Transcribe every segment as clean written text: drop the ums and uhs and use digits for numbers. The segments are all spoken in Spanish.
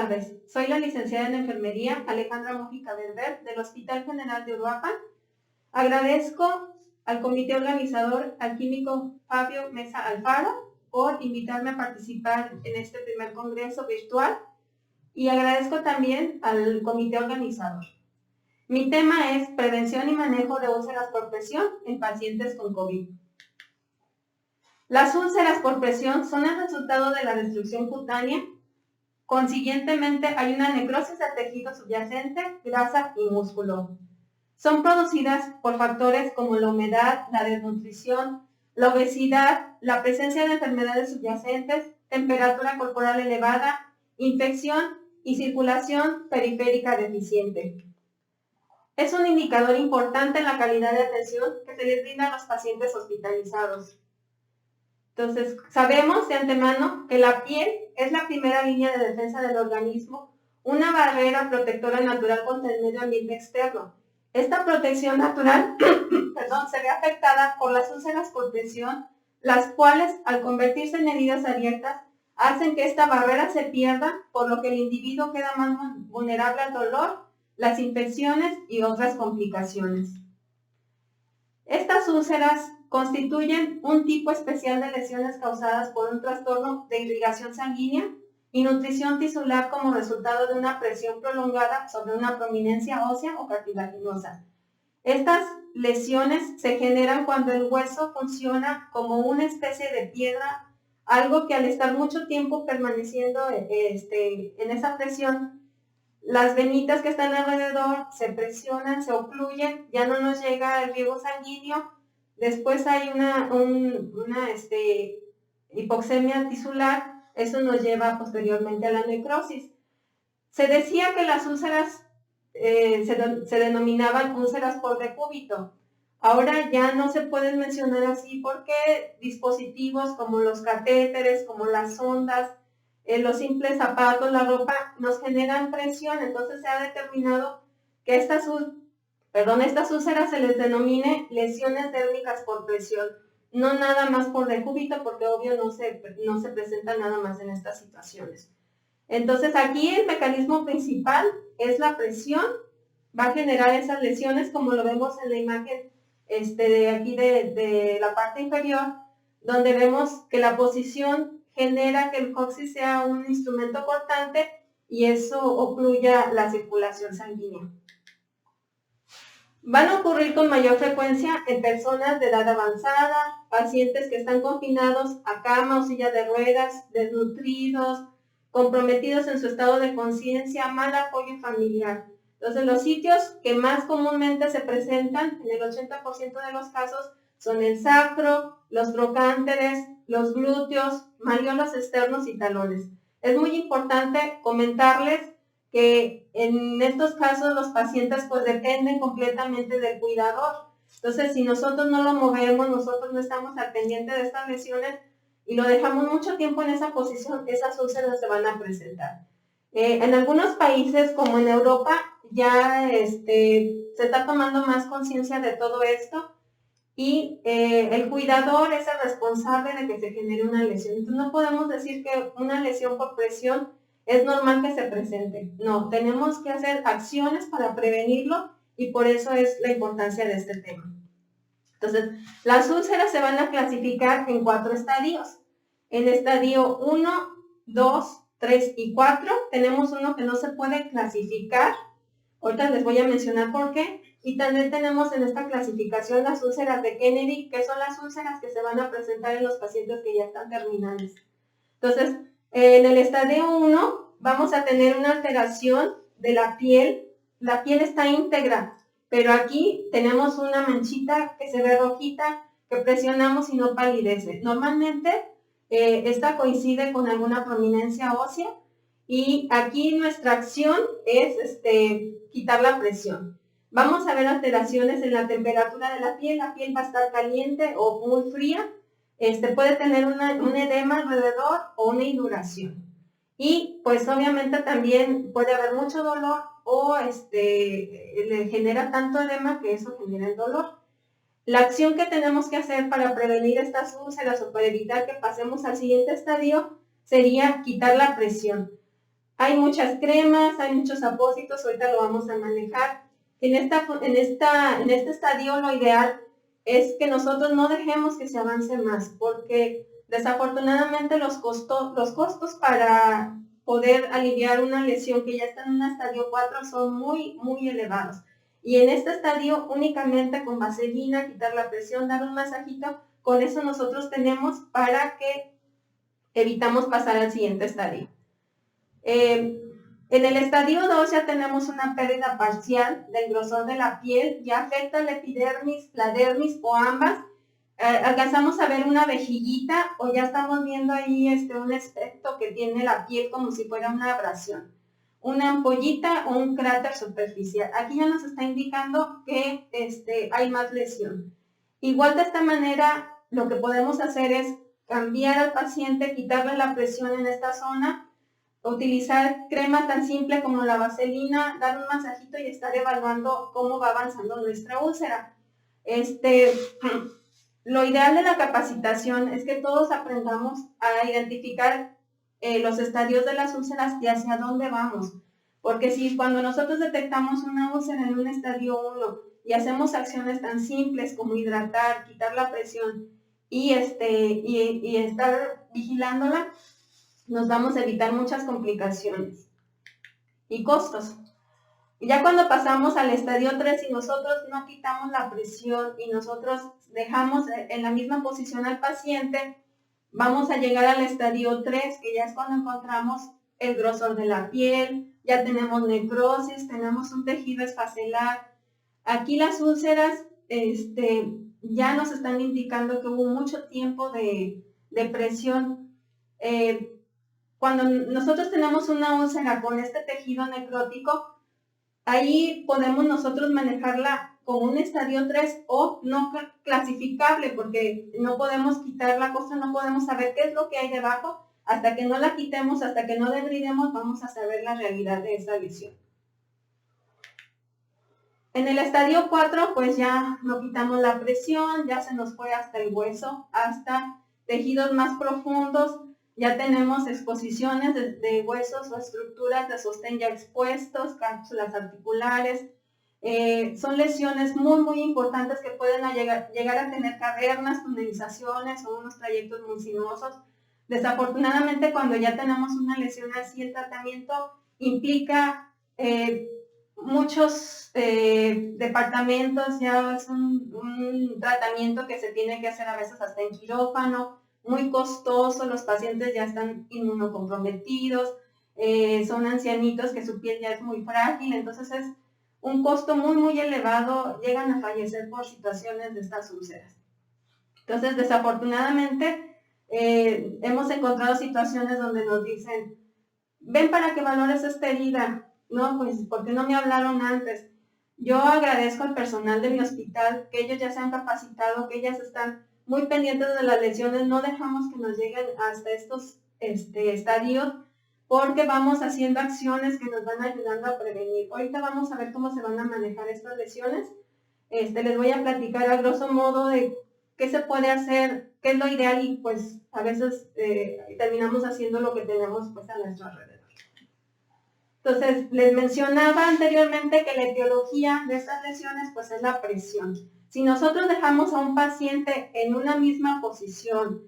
tardes. Soy la licenciada en Enfermería Alejandra Mójica Berber del Hospital General de Uruapan. Agradezco al comité organizador, al químico Fabio Mesa Alfaro, por invitarme a participar en este primer congreso virtual y agradezco también al comité organizador. Mi tema es prevención y manejo de úlceras por presión en pacientes con COVID. Las úlceras por presión son el resultado de la destrucción cutánea. Consiguientemente, hay una necrosis del tejido subyacente, grasa y músculo. Son producidas por factores como la humedad, la desnutrición, la obesidad, la presencia de enfermedades subyacentes, temperatura corporal elevada, infección y circulación periférica deficiente. Es un indicador importante en la calidad de atención que se les brinda a los pacientes hospitalizados. Entonces, sabemos de antemano que la piel es la primera línea de defensa del organismo, una barrera protectora natural contra el medio ambiente externo. Esta protección natural se ve afectada por las úlceras por presión, las cuales, al convertirse en heridas abiertas, hacen que esta barrera se pierda, por lo que el individuo queda más vulnerable al dolor, las infecciones y otras complicaciones. Estas úlceras constituyen un tipo especial de lesiones causadas por un trastorno de irrigación sanguínea y nutrición tisular como resultado de una presión prolongada sobre una prominencia ósea o cartilaginosa. Estas lesiones se generan cuando el hueso funciona como una especie de piedra, algo que al estar mucho tiempo permaneciendo en esa presión, las venitas que están alrededor se presionan, se ocluyen, ya no nos llega el riego sanguíneo. Después hay una hipoxemia tisular, eso nos lleva posteriormente a la necrosis. Se decía que las úlceras se denominaban úlceras por decúbito. Ahora ya no se pueden mencionar así porque dispositivos como los catéteres, como las sondas, los simples zapatos, la ropa, nos generan presión. Entonces se ha determinado que estas úlceras se les denomine lesiones dérmicas por presión, no nada más por decúbito, porque obvio no se presenta nada más en estas situaciones. Entonces aquí el mecanismo principal es la presión, va a generar esas lesiones como lo vemos en la imagen de aquí de la parte inferior, donde vemos que la posición genera que el coxis sea un instrumento cortante y eso ocluya la circulación sanguínea. Van a ocurrir con mayor frecuencia en personas de edad avanzada, pacientes que están confinados a cama o silla de ruedas, desnutridos, comprometidos en su estado de conciencia, mal apoyo familiar. Entonces, los sitios que más comúnmente se presentan, en el 80% de los casos, son el sacro, los trocánteres, los glúteos, malleolos externos y talones. Es muy importante comentarles que en estos casos los pacientes pues dependen completamente del cuidador. Entonces, si nosotros no lo movemos, nosotros no estamos al pendiente de estas lesiones y lo dejamos mucho tiempo en esa posición, esas úlceras se van a presentar. En algunos países, como en Europa, ya se está tomando más conciencia de todo esto y el cuidador es el responsable de que se genere una lesión. Entonces, no podemos decir que una lesión por presión es normal que se presente. No, tenemos que hacer acciones para prevenirlo y por eso es la importancia de este tema. Entonces, las úlceras se van a clasificar en 4 estadios. En estadio 1, 2, 3 y 4 tenemos uno que no se puede clasificar. Ahorita les voy a mencionar por qué. Y también tenemos en esta clasificación las úlceras de Kennedy, que son las úlceras que se van a presentar en los pacientes que ya están terminales. Entonces, en el estadio 1 vamos a tener una alteración de la piel. La piel está íntegra, pero aquí tenemos una manchita que se ve rojita, que presionamos y no palidece. Normalmente esta coincide con alguna prominencia ósea y aquí nuestra acción es quitar la presión. Vamos a ver alteraciones en la temperatura de la piel va a estar caliente o muy fría, puede tener un edema alrededor o una induración. Y pues obviamente también puede haber mucho dolor o le genera tanto edema que eso genera el dolor. La acción que tenemos que hacer para prevenir estas úlceras o para evitar que pasemos al siguiente estadio sería quitar la presión. Hay muchas cremas, hay muchos apósitos, ahorita lo vamos a manejar. En este estadio lo ideal es que nosotros no dejemos que se avance más, porque desafortunadamente los costos para poder aliviar una lesión que ya está en un estadio 4 son muy, muy elevados. Y en este estadio únicamente con vaselina, quitar la presión, dar un masajito, con eso nosotros tenemos para que evitamos pasar al siguiente estadio. En el estadio 2 ya tenemos una pérdida parcial del grosor de la piel, ya afecta la epidermis, la dermis o ambas. Alcanzamos a ver una vejiguita o ya estamos viendo ahí un aspecto que tiene la piel como si fuera una abrasión, una ampollita o un cráter superficial. Aquí ya nos está indicando que hay más lesión. Igual de esta manera, lo que podemos hacer es cambiar al paciente, quitarle la presión en esta zona, utilizar crema tan simple como la vaselina, dar un masajito y estar evaluando cómo va avanzando nuestra úlcera. Lo ideal de la capacitación es que todos aprendamos a identificar los estadios de las úlceras y hacia dónde vamos. Porque si cuando nosotros detectamos una úlcera en un estadio 1 y hacemos acciones tan simples como hidratar, quitar la presión y estar vigilándola, nos vamos a evitar muchas complicaciones y costos. Y ya cuando pasamos al estadio 3 y nosotros no quitamos la presión y nosotros dejamos en la misma posición al paciente, vamos a llegar al estadio 3, que ya es cuando encontramos el grosor de la piel, ya tenemos necrosis, tenemos un tejido esfacelar. Aquí las úlceras ya nos están indicando que hubo mucho tiempo de presión. Cuando nosotros tenemos una úlcera con este tejido necrótico, ahí podemos nosotros manejarla como un estadio 3 o no clasificable, porque no podemos quitar la cosa, no podemos saber qué es lo que hay debajo. Hasta que no la quitemos, hasta que no debridemos, vamos a saber la realidad de esa lesión. En el estadio 4, pues ya no quitamos la presión, ya se nos fue hasta el hueso, hasta tejidos más profundos. Ya tenemos exposiciones de huesos o estructuras de sostén ya expuestos, cápsulas articulares. Son lesiones muy, muy importantes que pueden llegar a tener cavernas, tunelizaciones o unos trayectos muy sinuosos. Desafortunadamente, cuando ya tenemos una lesión así, el tratamiento implica muchos departamentos, ya es un tratamiento que se tiene que hacer a veces hasta en quirófano, muy costoso, los pacientes ya están inmunocomprometidos, son ancianitos que su piel ya es muy frágil, entonces es un costo muy, muy elevado, llegan a fallecer por situaciones de estas úlceras. Entonces, desafortunadamente, hemos encontrado situaciones donde nos dicen, ven para que valores esta herida, no, pues, ¿por qué no me hablaron antes? Yo agradezco al personal de mi hospital, que ellos ya se han capacitado, que ellas están muy pendientes de las lesiones, no dejamos que nos lleguen hasta estos estadios, porque vamos haciendo acciones que nos van ayudando a prevenir. Ahorita vamos a ver cómo se van a manejar estas lesiones. Les voy a platicar a grosso modo de qué se puede hacer, qué es lo ideal y pues a veces terminamos haciendo lo que tenemos pues a nuestro alrededor. Entonces, les mencionaba anteriormente que la etiología de estas lesiones pues es la presión. Si nosotros dejamos a un paciente en una misma posición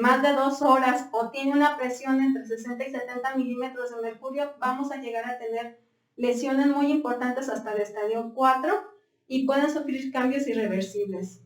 más de 2 horas o tiene una presión entre 60 y 70 milímetros de mercurio, vamos a llegar a tener lesiones muy importantes hasta el estadio 4 y pueden sufrir cambios irreversibles.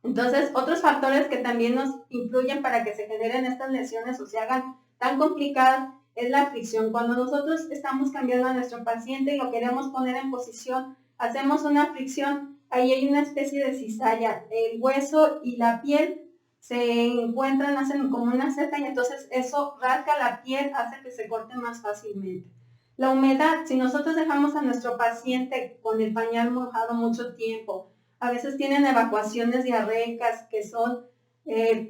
Entonces, otros factores que también nos influyen para que se generen estas lesiones o se hagan tan complicadas es la fricción. Cuando nosotros estamos cambiando a nuestro paciente y lo queremos poner en posición, hacemos una fricción, ahí hay una especie de cizalla. El hueso y la piel se encuentran, hacen como una seta y entonces eso rasga la piel, hace que se corte más fácilmente. La humedad, si nosotros dejamos a nuestro paciente con el pañal mojado mucho tiempo, a veces tienen evacuaciones diarreicas que son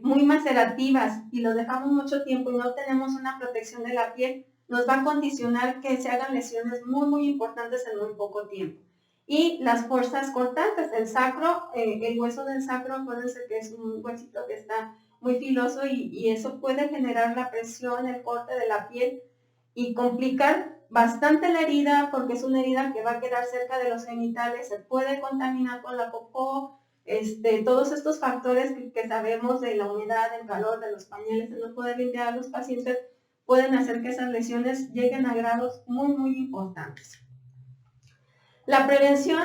muy macerativas y los dejamos mucho tiempo y no tenemos una protección de la piel, nos va a condicionar que se hagan lesiones muy, muy importantes en muy poco tiempo. Y las fuerzas cortantes, el sacro, el hueso del sacro, acuérdense que es un huesito que está muy filoso y eso puede generar la presión, el corte de la piel y complicar bastante la herida, porque es una herida que va a quedar cerca de los genitales, se puede contaminar con la popó, todos estos factores que sabemos de la humedad, del calor, de los pañales, de no poder limpiar a los pacientes, pueden hacer que esas lesiones lleguen a grados muy, muy importantes. La prevención,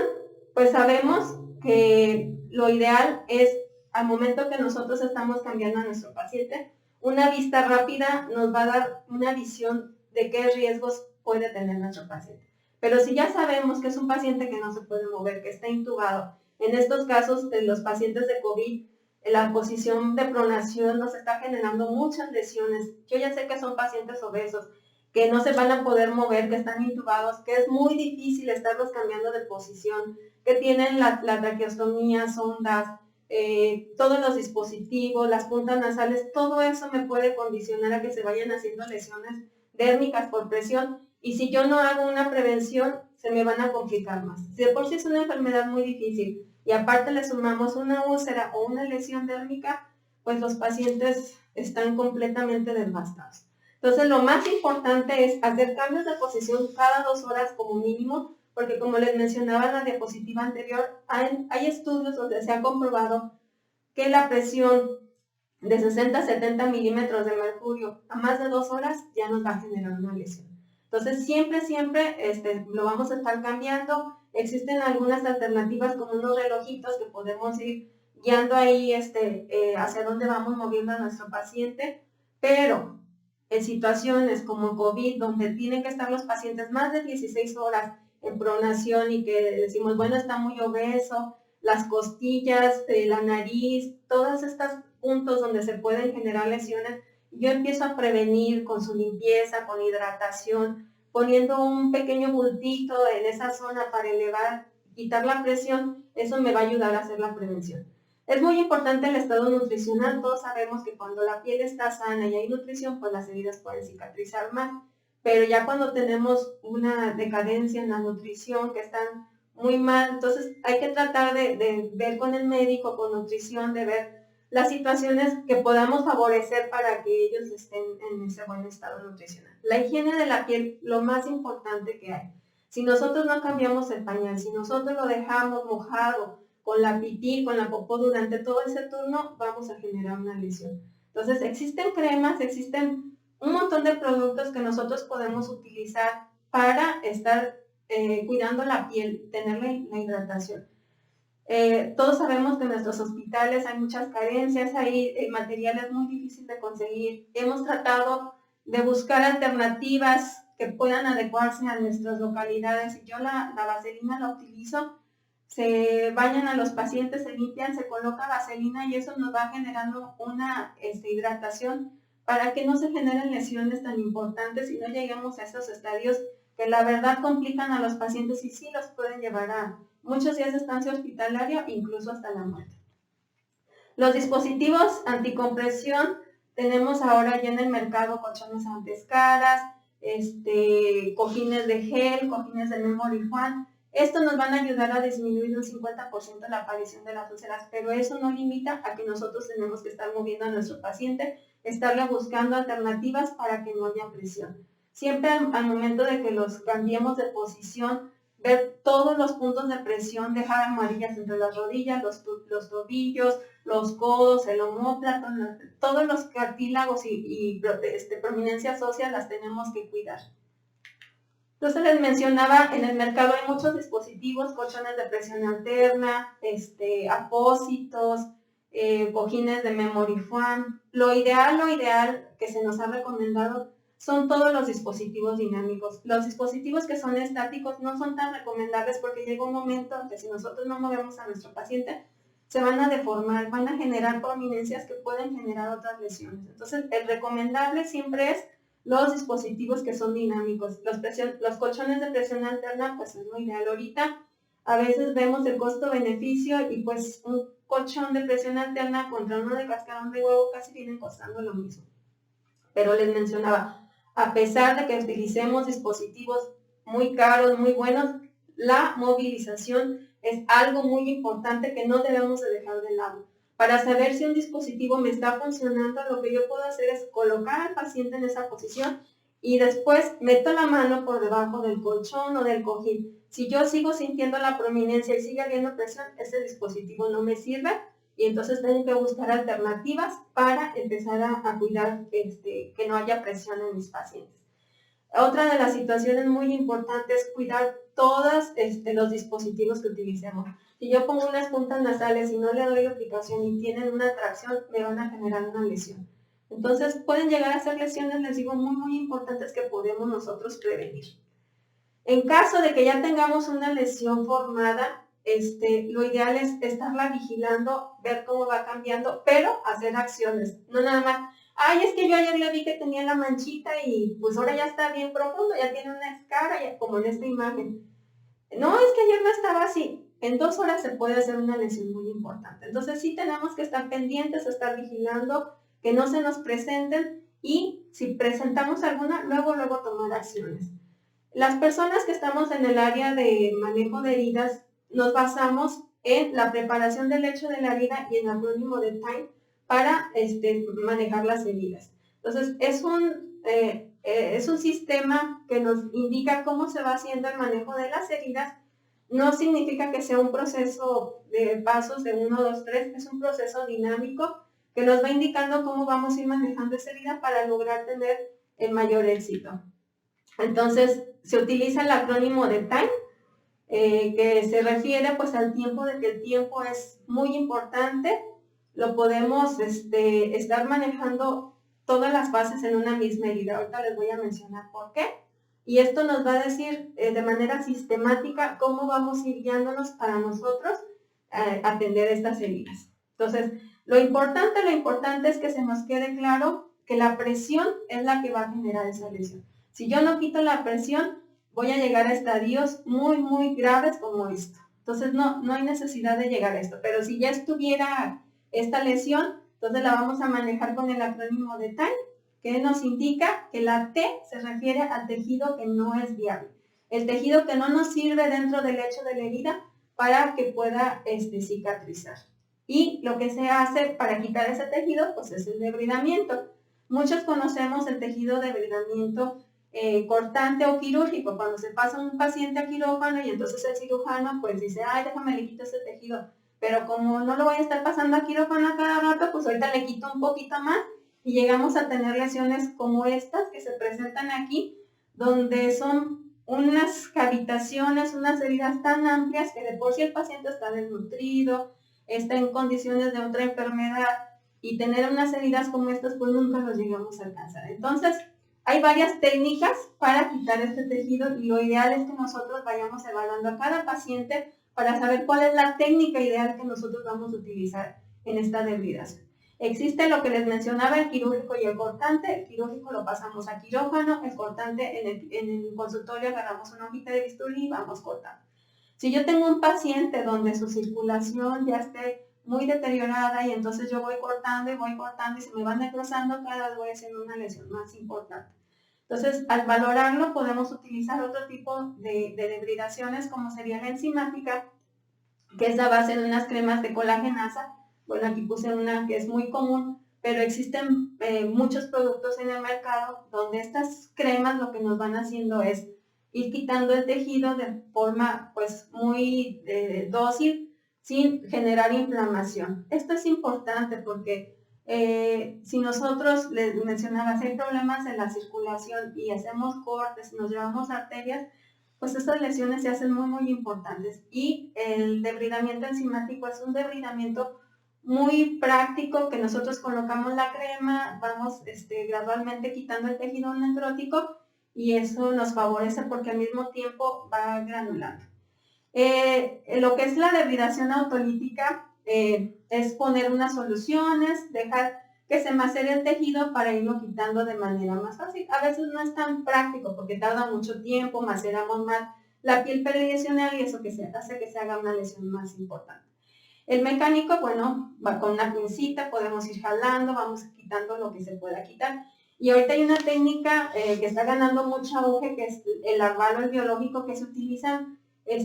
pues sabemos que lo ideal es, al momento que nosotros estamos cambiando a nuestro paciente, una vista rápida nos va a dar una visión de qué riesgos puede tener nuestro paciente. Pero si ya sabemos que es un paciente que no se puede mover, que está intubado, en estos casos de los pacientes de COVID, la posición de pronación nos está generando muchas lesiones. Yo ya sé que son pacientes obesos, que no se van a poder mover, que están intubados, que es muy difícil estarlos cambiando de posición, que tienen la traqueostomía, sondas, todos los dispositivos, las puntas nasales, todo eso me puede condicionar a que se vayan haciendo lesiones dérmicas por presión, y si yo no hago una prevención, se me van a complicar más. Si de por sí es una enfermedad muy difícil, y aparte le sumamos una úlcera o una lesión dérmica, pues los pacientes están completamente devastados. Entonces, lo más importante es hacer cambios de posición cada 2 horas como mínimo, porque como les mencionaba en la diapositiva anterior, hay estudios donde se ha comprobado que la presión de 60 a 70 milímetros de mercurio a más de 2 horas ya nos va a generar una lesión. Entonces, siempre lo vamos a estar cambiando. Existen algunas alternativas como unos relojitos que podemos ir guiando ahí hacia dónde vamos moviendo a nuestro paciente, pero en situaciones como COVID, donde tienen que estar los pacientes más de 16 horas en pronación y que decimos, bueno, está muy obeso, las costillas, la nariz, todos estos puntos donde se pueden generar lesiones, yo empiezo a prevenir con su limpieza, con hidratación, poniendo un pequeño bultito en esa zona para elevar, quitar la presión, eso me va a ayudar a hacer la prevención. Es muy importante el estado nutricional. Todos sabemos que cuando la piel está sana y hay nutrición, pues las heridas pueden cicatrizar más. Pero ya cuando tenemos una decadencia en la nutrición, que están muy mal, entonces hay que tratar de ver con el médico, con nutrición, de ver las situaciones que podamos favorecer para que ellos estén en ese buen estado nutricional. La higiene de la piel, lo más importante que hay. Si nosotros no cambiamos el pañal, si nosotros lo dejamos mojado, con la pipí, con la popó durante todo ese turno, vamos a generar una lesión. Entonces, existen cremas, existen un montón de productos que nosotros podemos utilizar para estar cuidando la piel, tener la hidratación. Todos sabemos que en nuestros hospitales hay muchas carencias, hay materiales muy difíciles de conseguir. Hemos tratado de buscar alternativas que puedan adecuarse a nuestras localidades, y yo la vaselina la utilizo. Se bañan a los pacientes, se limpian, se coloca vaselina y eso nos va generando una hidratación para que no se generen lesiones tan importantes y no lleguemos a esos estadios que la verdad complican a los pacientes y sí los pueden llevar a muchos días de estancia hospitalaria, incluso hasta la muerte. Los dispositivos anticompresión, tenemos ahora ya en el mercado colchones antescaras, cojines de gel, cojines de memory foam. Estos nos van a ayudar a disminuir un 50% la aparición de las úlceras, pero eso no limita a que nosotros tenemos que estar moviendo a nuestro paciente, estarle buscando alternativas para que no haya presión. Siempre al momento de que los cambiemos de posición, ver todos los puntos de presión, dejar amarillas entre las rodillas, los tobillos, los codos, el omóplato, todos los cartílagos y prominencias óseas las tenemos que cuidar. Entonces les mencionaba, en el mercado hay muchos dispositivos, colchones de presión alterna, apósitos, cojines de memory foam. Lo ideal que se nos ha recomendado son todos los dispositivos dinámicos. Los dispositivos que son estáticos no son tan recomendables porque llega un momento en que si nosotros no movemos a nuestro paciente, se van a deformar, van a generar prominencias que pueden generar otras lesiones. Entonces, el recomendable siempre es los dispositivos que son dinámicos. Los colchones de presión alterna, pues es lo ideal ahorita. A veces vemos el costo-beneficio y pues un colchón de presión alterna contra uno de cascarón de huevo casi vienen costando lo mismo. Pero les mencionaba, a pesar de que utilicemos dispositivos muy caros, muy buenos, la movilización es algo muy importante que no debemos de dejar de lado. Para saber si un dispositivo me está funcionando, lo que yo puedo hacer es colocar al paciente en esa posición y después meto la mano por debajo del colchón o del cojín. Si yo sigo sintiendo la prominencia y sigue habiendo presión, ese dispositivo no me sirve y entonces tengo que buscar alternativas para empezar a cuidar que no haya presión en mis pacientes. Otra de las situaciones muy importantes es cuidar todos los dispositivos que utilicemos. Si yo pongo unas puntas nasales y no le doy aplicación y tienen una tracción, me van a generar una lesión. Entonces pueden llegar a ser lesiones, les digo, muy importantes que podemos nosotros prevenir. En caso de que ya tengamos una lesión formada, lo ideal es estarla vigilando, ver cómo va cambiando, pero hacer acciones, no nada más. Ay, es que yo ayer le vi que tenía la manchita y pues ahora ya está bien profundo, ya tiene una escara, ya, como en esta imagen. No, es que ayer no estaba así. En 2 horas se puede hacer una lesión muy importante. Entonces sí tenemos que estar pendientes, estar vigilando, que no se nos presenten y si presentamos alguna, luego tomar acciones. Las personas que estamos en el área de manejo de heridas nos basamos en la preparación del lecho de la herida y en el acrónimo de TIME para manejar las heridas. Entonces, es un sistema que nos indica cómo se va haciendo el manejo de las heridas. No significa que sea un proceso de pasos de 1, 2, 3, es un proceso dinámico que nos va indicando cómo vamos a ir manejando esa herida para lograr tener el mayor éxito. Entonces, se utiliza el acrónimo de TIME, que se refiere pues al tiempo, de que el tiempo es muy importante. Lo podemos estar manejando todas las fases en una misma herida. Ahorita les voy a mencionar por qué. Y esto nos va a decir de manera sistemática cómo vamos a ir guiándonos para nosotros atender estas heridas. Entonces, lo importante es que se nos quede claro que la presión es la que va a generar esa lesión. Si yo no quito la presión, voy a llegar a estadios muy graves como esto. Entonces no hay necesidad de llegar a esto. Pero si ya estuviera esta lesión, entonces la vamos a manejar con el acrónimo de TIME, que nos indica que la T se refiere al tejido que no es viable. El tejido que no nos sirve dentro del lecho de la herida para que pueda cicatrizar. Y lo que se hace para quitar ese tejido, pues es el debridamiento. Muchos conocemos el tejido de debridamiento cortante o quirúrgico, cuando se pasa un paciente a quirófano y entonces el cirujano pues dice, ay, déjame le quito ese tejido, pero como no lo voy a estar pasando a quirófano a cada rato, pues ahorita le quito un poquito más y llegamos a tener lesiones como estas que se presentan aquí, donde son unas cavitaciones, unas heridas tan amplias que de por sí el paciente está desnutrido, está en condiciones de otra enfermedad y tener unas heridas como estas pues nunca los llegamos a alcanzar. Entonces, hay varias técnicas para quitar este tejido y lo ideal es que nosotros vayamos evaluando a cada paciente para saber cuál es la técnica ideal que nosotros vamos a utilizar en esta debridación. Existe lo que les mencionaba, el quirúrgico y el cortante. El quirúrgico lo pasamos a quirófano, el cortante en el consultorio agarramos una hojita de bisturí y vamos cortando. Si yo tengo un paciente donde su circulación ya esté muy deteriorada y entonces yo voy cortando y se me van necrosando, cada vez voy haciendo una lesión más importante. Entonces, al valorarlo podemos utilizar otro tipo de debridaciones como sería la enzimática, que es la base de unas cremas de colagenasa. Bueno, aquí puse una que es muy común, pero existen muchos productos en el mercado donde estas cremas lo que nos van haciendo es ir quitando el tejido de forma pues muy dócil, sin generar inflamación. Esto es importante porque si nosotros, les mencionaba, si hay problemas en la circulación y hacemos cortes, nos llevamos arterias, pues estas lesiones se hacen muy importantes. Y el debridamiento enzimático es un debridamiento muy práctico, que nosotros colocamos la crema, vamos gradualmente quitando el tejido necrótico y eso nos favorece porque al mismo tiempo va granulando. Lo que es la debridación autolítica es poner unas soluciones, dejar que se macere el tejido para irlo quitando de manera más fácil. A veces no es tan práctico porque tarda mucho tiempo, maceramos más la piel perilesional y eso hace que se haga una lesión más importante. El mecánico, bueno, va con una pincita, podemos ir jalando, vamos quitando lo que se pueda quitar. Y ahorita hay una técnica que está ganando mucho auge, que es el larval o el biológico, que se utilizan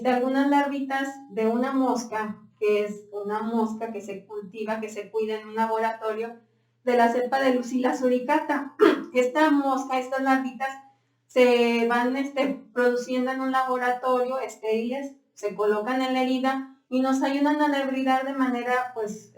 algunas larvitas de una mosca, que es una mosca que se cultiva, que se cuida en un laboratorio, de la cepa de Lucilla suricata. Esta mosca, estas larvitas, se van produciendo en un laboratorio estériles, se colocan en la herida y nos ayudan a debridar de manera pues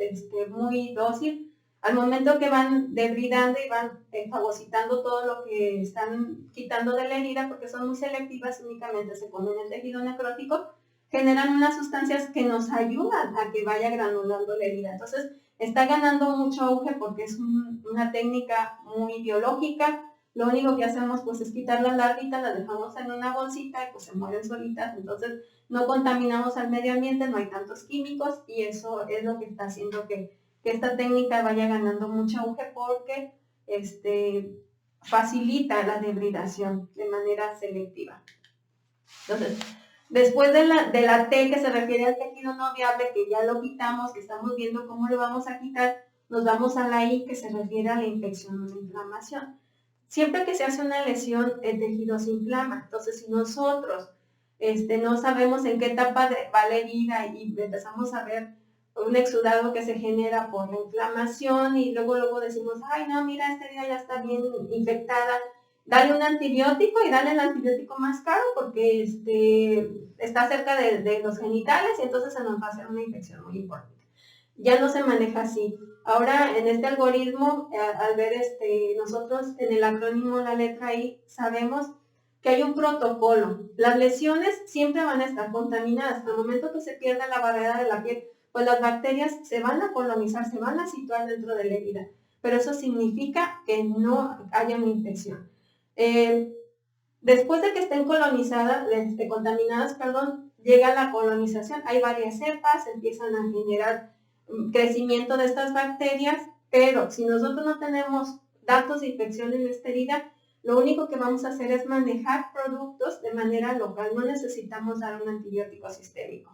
muy dócil. Al momento que van debridando y van fagocitando todo lo que están quitando de la herida, porque son muy selectivas, únicamente se comen el tejido necrótico, generan unas sustancias que nos ayudan a que vaya granulando la herida. Entonces, está ganando mucho auge porque es una técnica muy biológica. Lo único que hacemos pues es quitar las larvitas, las dejamos en una bolsita y pues se mueren solitas. Entonces, no contaminamos al medio ambiente, no hay tantos químicos y eso es lo que está haciendo que esta técnica vaya ganando mucho auge porque facilita la debridación de manera selectiva. Entonces, después de la T, que se refiere al tejido no viable, que ya lo quitamos, que estamos viendo cómo lo vamos a quitar, nos vamos a la I, que se refiere a la infección o la inflamación. Siempre que se hace una lesión, el tejido se inflama. Entonces, si nosotros no sabemos en qué etapa va la herida y empezamos a ver un exudado que se genera por la inflamación y luego decimos, ay, no, mira, esta herida ya está bien infectada, dale un antibiótico y dale el antibiótico más caro porque está cerca de los genitales y entonces se nos va a hacer una infección muy importante. Ya no se maneja así. Ahora, en este algoritmo, al ver nosotros en el acrónimo la letra I, sabemos que hay un protocolo. Las lesiones siempre van a estar contaminadas. Al momento que se pierda la barrera de la piel, pues las bacterias se van a colonizar, se van a situar dentro de la herida. Pero eso significa que no haya una infección. Después de que estén contaminadas, llega la colonización. Hay varias cepas, empiezan a generar crecimiento de estas bacterias, pero si nosotros no tenemos datos de infección en esta herida, lo único que vamos a hacer es manejar productos de manera local, no necesitamos dar un antibiótico sistémico.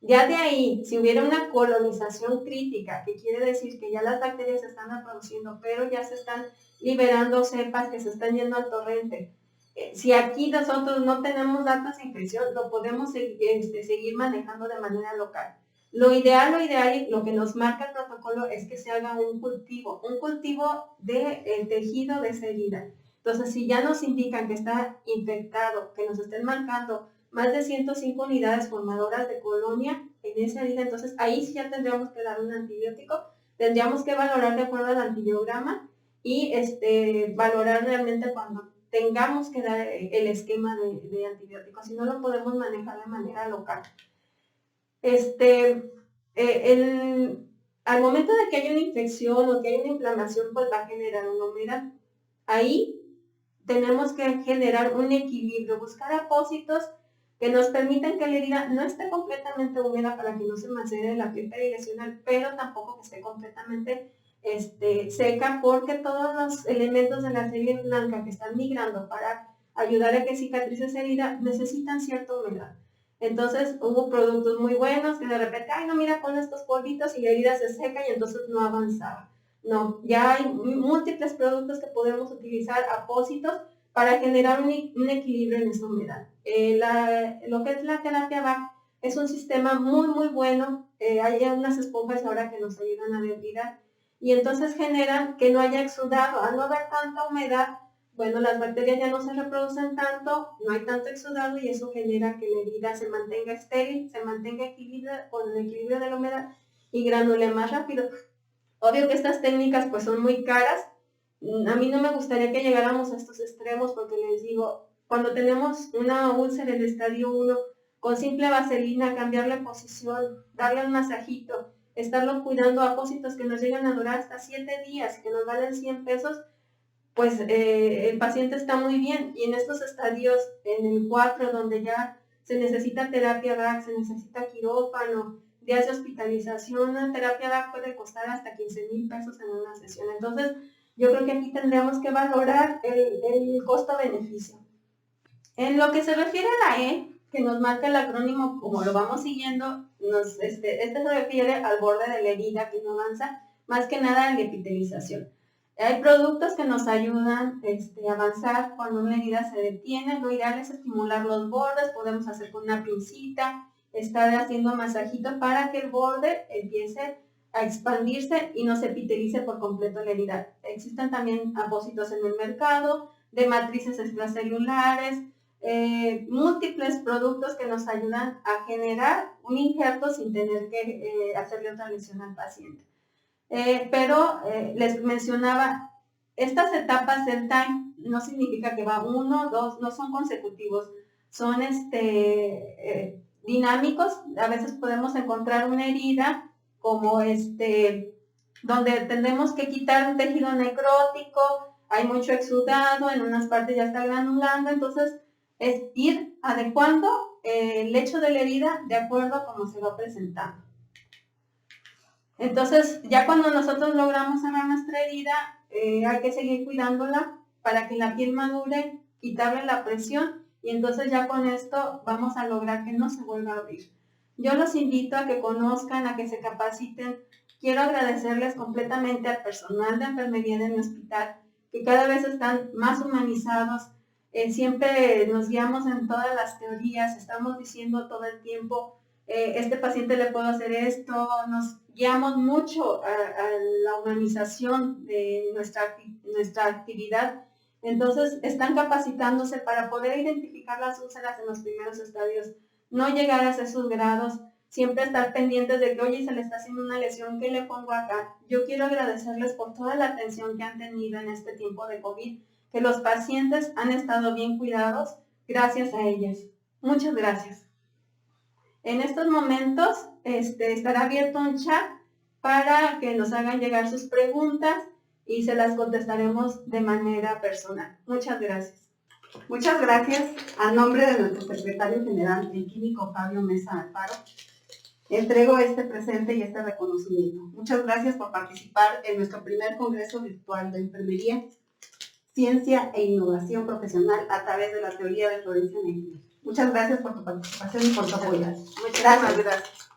Ya de ahí, si hubiera una colonización crítica, que quiere decir que ya las bacterias se están reproduciendo, pero ya se están liberando cepas que se están yendo al torrente, si aquí nosotros no tenemos datos de infección, lo podemos seguir manejando de manera local. Lo ideal y lo que nos marca el protocolo es que se haga un cultivo de tejido de esa herida. Entonces, si ya nos indican que está infectado, que nos estén marcando más de 105 unidades formadoras de colonia en esa herida, entonces ahí sí ya tendríamos que dar un antibiótico, tendríamos que valorar de acuerdo al antibiograma y valorar realmente cuando tengamos que dar el esquema de antibióticos, si no lo podemos manejar de manera local. Al momento de que haya una infección o que haya una inflamación, pues va a generar una humedad. Ahí tenemos que generar un equilibrio, buscar apósitos que nos permitan que la herida no esté completamente húmeda para que no se macere la piel perilesional, pero tampoco que esté completamente seca, porque todos los elementos de la serie blanca que están migrando para ayudar a que cicatrice esa herida necesitan cierta humedad. Entonces hubo productos muy buenos que de repente, ay no, mira, pon estos polvitos y la herida se seca y entonces no avanzaba. No, ya hay múltiples productos que podemos utilizar, apósitos, para generar un equilibrio en esa humedad. Lo que es la terapia BAC es un sistema muy, muy bueno. Hay unas esponjas ahora que nos ayudan a debridar y entonces generan que no haya exudado. Al no haber tanta humedad, bueno, las bacterias ya no se reproducen tanto, no hay tanto exudado y eso genera que la herida se mantenga estéril, se mantenga con el equilibrio de la humedad y granule más rápido. Obvio que estas técnicas pues son muy caras. A mí no me gustaría que llegáramos a estos extremos porque les digo, cuando tenemos una úlcera en el estadio 1, con simple vaselina, cambiarle posición, darle un masajito, estarlo cuidando a apósitos que nos llegan a durar hasta 7 días, que nos valen 100 pesos, pues el paciente está muy bien. Y en estos estadios, en el 4, donde ya se necesita terapia BAC, se necesita quirófano, días de hospitalización, una terapia BAC puede costar hasta 15,000 pesos en una sesión. Entonces, yo creo que aquí tendríamos que valorar el costo-beneficio. En lo que se refiere a la E, que nos marca el acrónimo, como lo vamos siguiendo, este se refiere al borde de la herida que no avanza, más que nada a la epitelización. Hay productos que nos ayudan a avanzar cuando una herida se detiene. Lo ideal es estimular los bordes, podemos hacer con una pincita, estar haciendo masajito para que el borde empiece a expandirse y no se epitelice por completo la herida. Existen también apósitos en el mercado, de matrices extracelulares, múltiples productos que nos ayudan a generar un injerto sin tener que hacerle otra lesión al paciente. Pero les mencionaba, estas etapas del time no significa que va 1, 2, no son consecutivos, son dinámicos. A veces podemos encontrar una herida como donde tenemos que quitar un tejido necrótico, hay mucho exudado, en unas partes ya está granulando, entonces es ir adecuando el hecho de la herida de acuerdo a cómo se va presentando. Entonces, ya cuando nosotros logramos sanar nuestra herida, hay que seguir cuidándola para que la piel madure, quitarle la presión, y entonces ya con esto vamos a lograr que no se vuelva a abrir. Yo los invito a que conozcan, a que se capaciten. Quiero agradecerles completamente al personal de enfermería de mi hospital, que cada vez están más humanizados. Siempre nos guiamos en todas las teorías, estamos diciendo todo el tiempo, este paciente le puedo hacer esto, nos guiamos mucho a la humanización de nuestra actividad. Entonces están capacitándose para poder identificar las úlceras en los primeros estadios, no llegar a esos grados, siempre estar pendientes de que, oye, se le está haciendo una lesión, ¿qué le pongo acá? Yo quiero agradecerles por toda la atención que han tenido en este tiempo de COVID, que los pacientes han estado bien cuidados gracias a ellas. Muchas gracias. En estos momentos estará abierto un chat para que nos hagan llegar sus preguntas y se las contestaremos de manera personal. Muchas gracias. Muchas gracias. A nombre de nuestro secretario general, el químico Fabio Mesa Alfaro, entrego este presente y este reconocimiento. Muchas gracias por participar en nuestro primer Congreso Virtual de Enfermería, Ciencia e Innovación Profesional a través de la teoría de Florencia Negri. Muchas gracias por tu participación y por tu apoyo. Muchas gracias.